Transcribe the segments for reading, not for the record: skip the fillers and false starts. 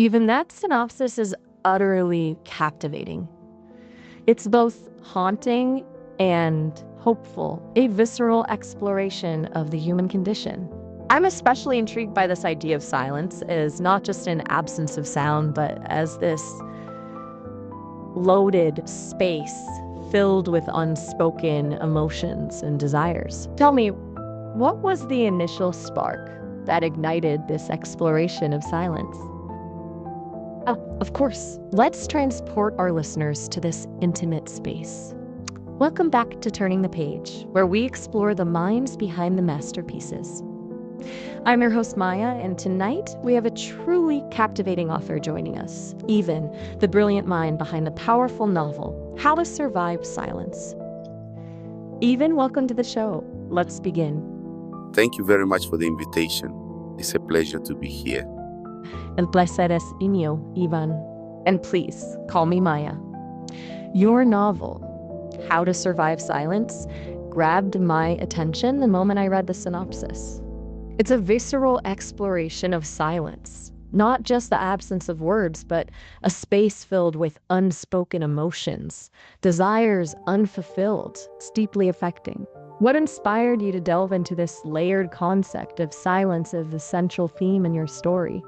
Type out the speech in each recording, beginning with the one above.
Even that synopsis is utterly captivating. It's both haunting and hopeful, a visceral exploration of the human condition. I'm especially intrigued by this idea of silence as not just an absence of sound, but as this loaded space filled with unspoken emotions and desires. Tell me, what was the initial spark that ignited this exploration of silence? Oh, of course. Let's transport our listeners to this intimate space. Welcome back to Turning the Page, where we explore the minds behind the masterpieces. I'm your host, Maya, and tonight we have a truly captivating author joining us, Even, the brilliant mind behind the powerful novel, How to Survive Silence. Even, welcome to the show. Let's begin. Thank you very much for the invitation. It's a pleasure to be here. El placer es mío, Ivan. And please, call me Maya. Your novel, How to Survive Silence, grabbed my attention the moment I read the synopsis. It's a visceral exploration of silence, not just the absence of words, but a space filled with unspoken emotions, desires unfulfilled. It's deeply affecting. What inspired you to delve into this layered concept of silence as the central theme in your story?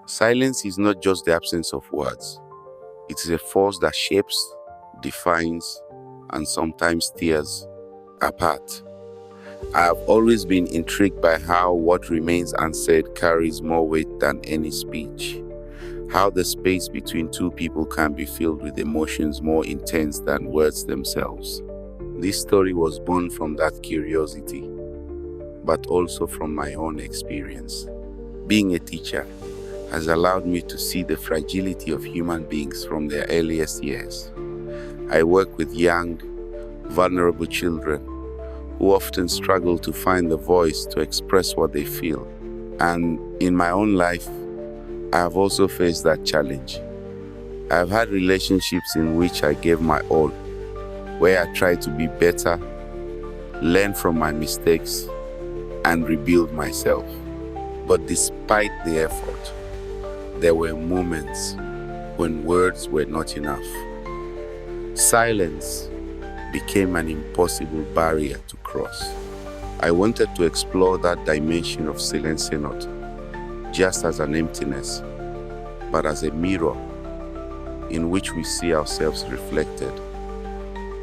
Silence is not just the absence of words. It is a force that shapes, defines, and sometimes tears apart. I have always been intrigued by how what remains unsaid carries more weight than any speech. How the space between two people can be filled with emotions more intense than words themselves. This story was born from that curiosity, but also from my own experience. Being a teacher has allowed me to see the fragility of human beings from their earliest years. I work with young, vulnerable children who often struggle to find the voice to express what they feel. And in my own life, I have also faced that challenge. I have had relationships in which I gave my all, where I tried to be better, learn from my mistakes, and rebuild myself. But despite the effort, there were moments when words were not enough. Silence became an impossible barrier to cross. I wanted to explore that dimension of Silencio not just as an emptiness, but as a mirror in which we see ourselves reflected,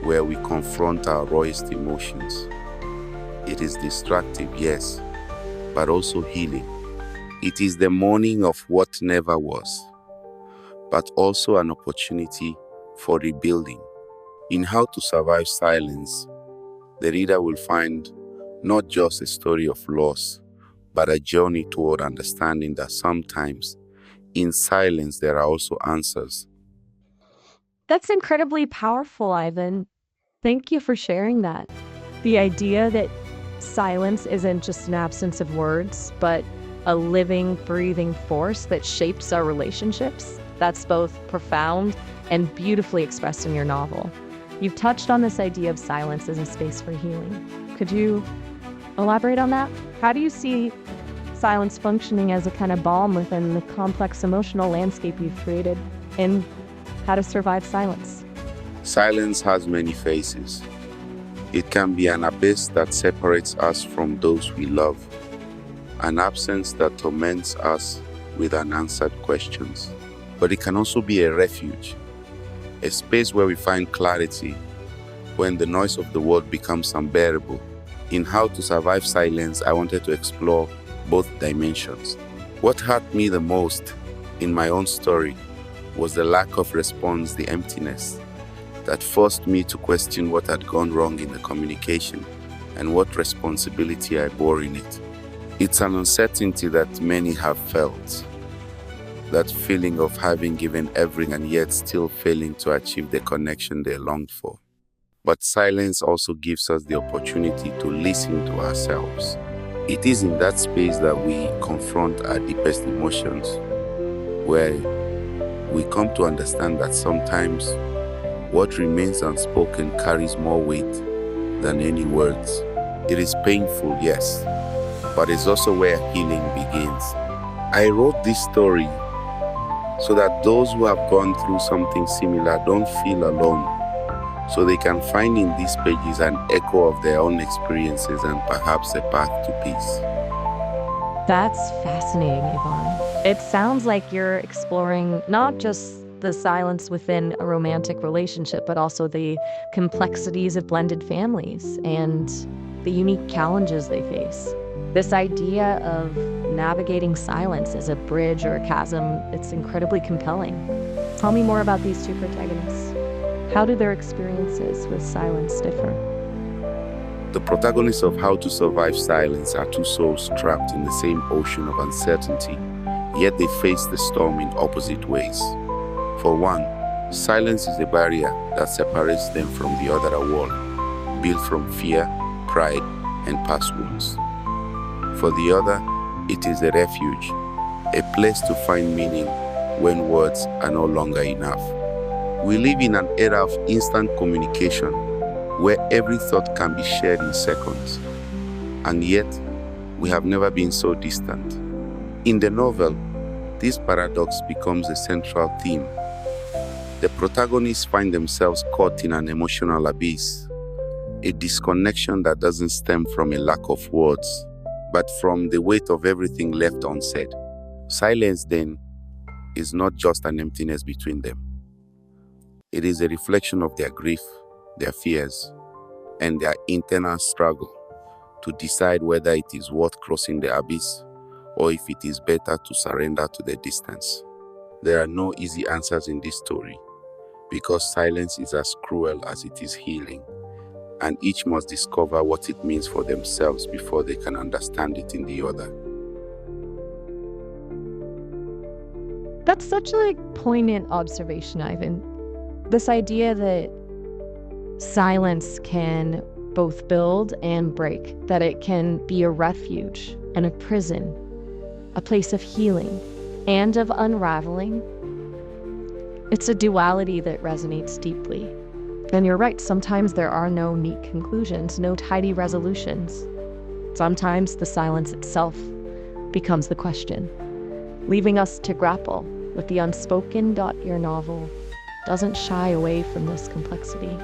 where we confront our rawest emotions. It is destructive, yes, but also healing. It is the mourning of what never was, but also an opportunity for rebuilding. In How to Survive Silence, the reader will find not just a story of loss, but a journey toward understanding that sometimes in silence there are also answers. That's incredibly powerful, Ivan. Thank you for sharing that. The idea that silence isn't just an absence of words, but a living, breathing force that shapes our relationships, that's both profound and beautifully expressed in your novel. You've touched on this idea of silence as a space for healing. Could you elaborate on that? How do you see silence functioning as a kind of balm within the complex emotional landscape you've created in How to Survive Silence? Silence has many faces. It can be an abyss that separates us from those we love, an absence that torments us with unanswered questions. But it can also be a refuge, a space where we find clarity when the noise of the world becomes unbearable. In How to Survive Silence, I wanted to explore both dimensions. What hurt me the most in my own story was the lack of response, the emptiness that forced me to question what had gone wrong in the communication and what responsibility I bore in it. It's an uncertainty that many have felt. That feeling of having given everything and yet still failing to achieve the connection they longed for. But silence also gives us the opportunity to listen to ourselves. It is in that space that we confront our deepest emotions, where we come to understand that sometimes what remains unspoken carries more weight than any words. It is painful, yes, but it's also where healing begins. I wrote this story so that those who have gone through something similar don't feel alone, so they can find in these pages an echo of their own experiences and perhaps a path to peace. That's fascinating, Yvonne. It sounds like you're exploring not just the silence within a romantic relationship, but also the complexities of blended families and the unique challenges they face. This idea of navigating silence as a bridge or a chasm, it's incredibly compelling. Tell me more about these two protagonists. How do their experiences with silence differ? The protagonists of How to Survive Silence are two souls trapped in the same ocean of uncertainty, yet they face the storm in opposite ways. For one, silence is the barrier that separates them from the other world, built from fear, pride, and past wounds. For the other, it is a refuge, a place to find meaning when words are no longer enough. We live in an era of instant communication where every thought can be shared in seconds, and yet we have never been so distant. In the novel, this paradox becomes a central theme. The protagonists find themselves caught in an emotional abyss, a disconnection that doesn't stem from a lack of words, but from the weight of everything left unsaid. Silence, then, is not just an emptiness between them. It is a reflection of their grief, their fears, and their internal struggle to decide whether it is worth crossing the abyss or if it is better to surrender to the distance. There are no easy answers in this story, because silence is as cruel as it is healing, and each must discover what it means for themselves before they can understand it in the other. That's such a poignant observation, Ivan. This idea that silence can both build and break, that it can be a refuge and a prison, a place of healing and of unraveling. It's a duality that resonates deeply. And you're right, sometimes there are no neat conclusions, no tidy resolutions. Sometimes the silence itself becomes the question, leaving us to grapple with the unspoken. Your novel doesn't shy away from this complexity.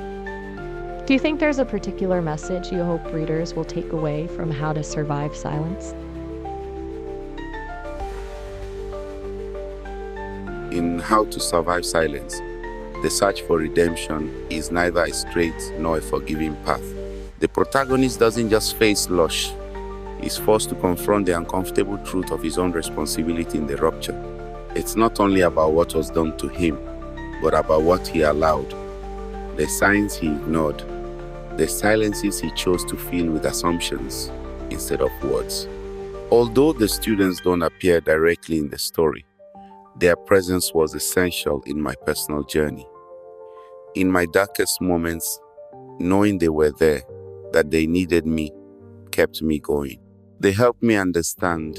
Do you think there's a particular message you hope readers will take away from How to Survive Silence? In How to Survive Silence, the search for redemption is neither a straight nor a forgiving path. The protagonist doesn't just face loss, he's forced to confront the uncomfortable truth of his own responsibility in the rupture. It's not only about what was done to him, but about what he allowed, the signs he ignored, the silences he chose to fill with assumptions instead of words. Although the students don't appear directly in the story, their presence was essential in my personal journey. In my darkest moments, knowing they were there, that they needed me, kept me going. They helped me understand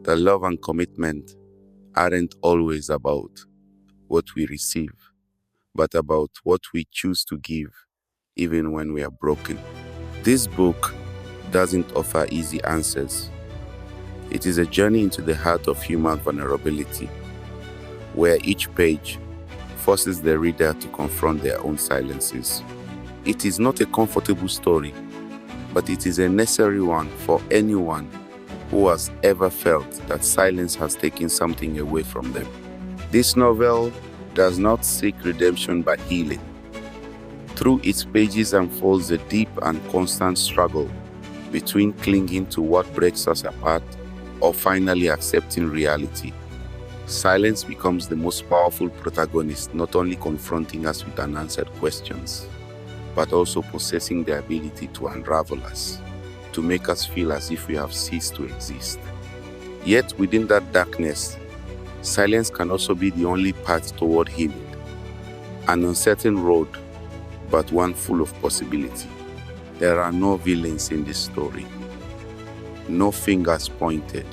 that love and commitment aren't always about what we receive, but about what we choose to give, even when we are broken. This book doesn't offer easy answers. It is a journey into the heart of human vulnerability, where each page forces the reader to confront their own silences. It is not a comfortable story, but it is a necessary one for anyone who has ever felt that silence has taken something away from them. This novel does not seek redemption but healing. Through its pages unfolds a deep and constant struggle between clinging to what breaks us apart or finally accepting reality. Silence becomes the most powerful protagonist, not only confronting us with unanswered questions, but also possessing the ability to unravel us, to make us feel as if we have ceased to exist. Yet within that darkness, silence can also be the only path toward healing, an uncertain road, but one full of possibility. There are no villains in this story, no fingers pointed.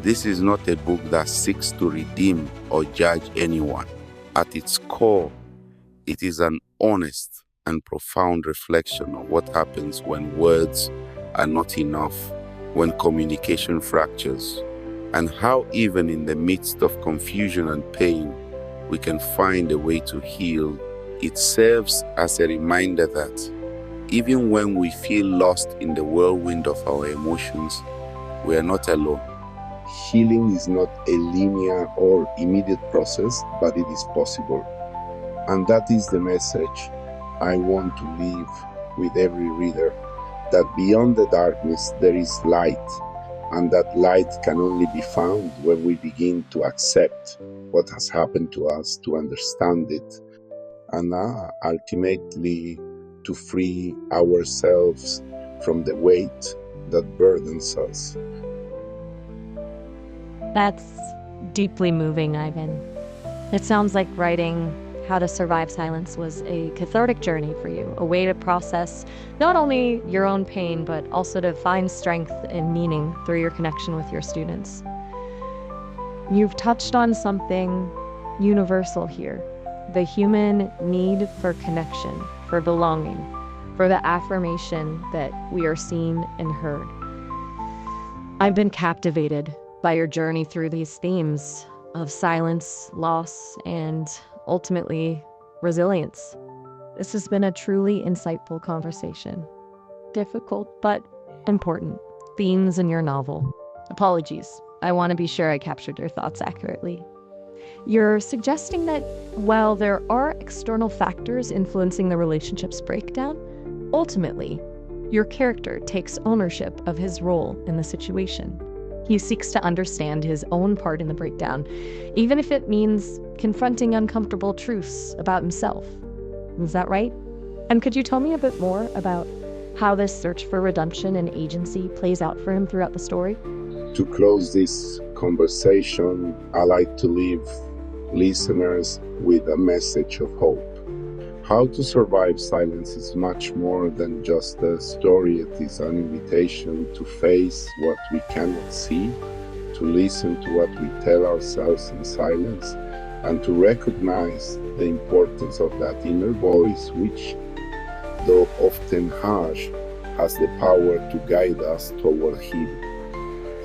This is not a book that seeks to redeem or judge anyone. At its core, it is an honest and profound reflection of what happens when words are not enough, when communication fractures, and how even in the midst of confusion and pain, we can find a way to heal. It serves as a reminder that even when we feel lost in the whirlwind of our emotions, we are not alone. Healing is not a linear or immediate process, but it is possible. And that is the message I want to leave with every reader, that beyond the darkness there is light, and that light can only be found when we begin to accept what has happened to us, to understand it, and ultimately to free ourselves from the weight that burdens us. That's deeply moving, Ivan. It sounds like writing How to Survive Silence was a cathartic journey for you, a way to process not only your own pain, but also to find strength and meaning through your connection with your students. You've touched on something universal here, the human need for connection, for belonging, for the affirmation that we are seen and heard. I've been captivated by your journey through these themes of silence, loss, and ultimately resilience. This has been a truly insightful conversation. Difficult, but important themes in your novel. Apologies. I want to be sure I captured your thoughts accurately. You're suggesting that while there are external factors influencing the relationship's breakdown, ultimately, your character takes ownership of his role in the situation. He seeks to understand his own part in the breakdown, even if it means confronting uncomfortable truths about himself. Is that right? And could you tell me a bit more about how this search for redemption and agency plays out for him throughout the story? To close this conversation, I like to leave listeners with a message of hope. How to Survive Silence is much more than just a story. It is an invitation to face what we cannot see, to listen to what we tell ourselves in silence, and to recognize the importance of that inner voice, which, though often harsh, has the power to guide us toward healing.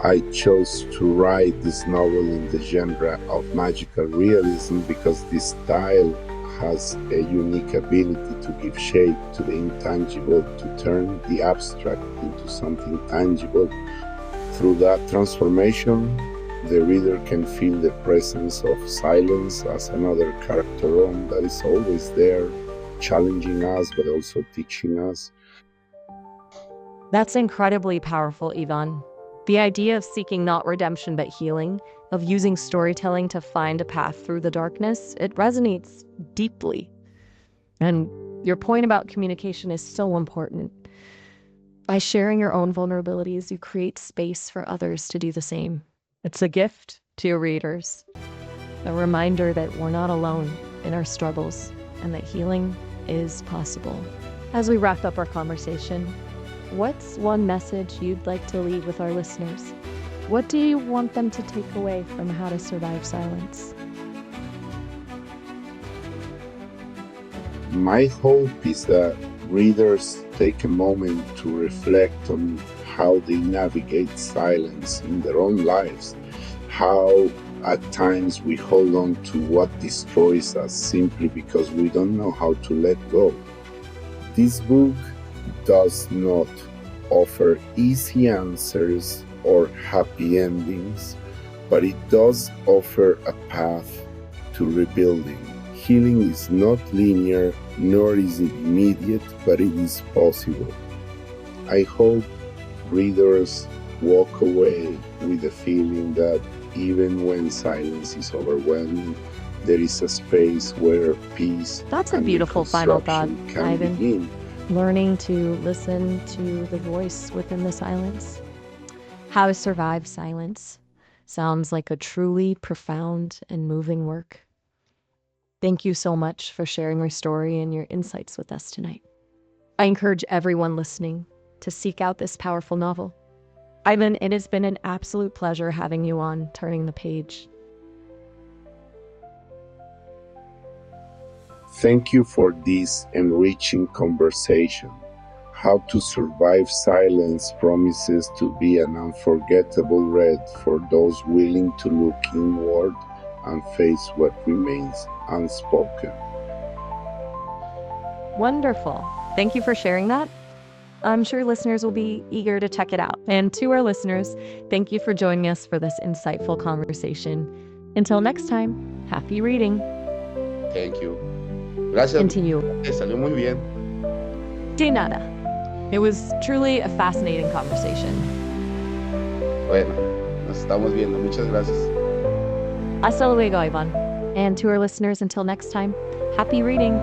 I chose to write this novel in the genre of magical realism because this style has a unique ability to give shape to the intangible, to turn the abstract into something tangible. Through that transformation, the reader can feel the presence of silence as another character on that is always there, challenging us but also teaching us. That's incredibly powerful, Ivan. The idea of seeking not redemption but healing, of using storytelling to find a path through the darkness, it resonates deeply. And your point about communication is so important. By sharing your own vulnerabilities, you create space for others to do the same. It's a gift to your readers, a reminder that we're not alone in our struggles and that healing is possible. As we wrap up our conversation, what's one message you'd like to leave with our listeners? What do you want them to take away from How to Survive Silence? My hope is that readers take a moment to reflect on how they navigate silence in their own lives, how at times we hold on to what destroys us simply because we don't know how to let go. This book does not offer easy answers or happy endings, but it does offer a path to rebuilding. Healing is not linear, nor is it immediate, but it is possible. I hope readers walk away with the feeling that even when silence is overwhelming, there is a space where peace That's a beautiful final thought, can Ivan. begin. Learning to listen to the voice within the silence. How to Survive Silence sounds like a truly profound and moving work. Thank you so much for sharing your story and your insights with us tonight. I encourage everyone listening to seek out this powerful novel. Ivan, it has been an absolute pleasure having you on Turning the Page. Thank you for this enriching conversation. How to Survive Silence promises to be an unforgettable read for those willing to look inward and face what remains unspoken. Wonderful. Thank you for sharing that. I'm sure listeners will be eager to check it out. And to our listeners, thank you for joining us for this insightful conversation. Until next time, happy reading. Thank you. Gracias. And to you. Salió muy bien. De nada. It was truly a fascinating conversation. Bueno, nos estamos viendo. Muchas gracias. Hasta luego, Ivan. And to our listeners, until next time, happy reading.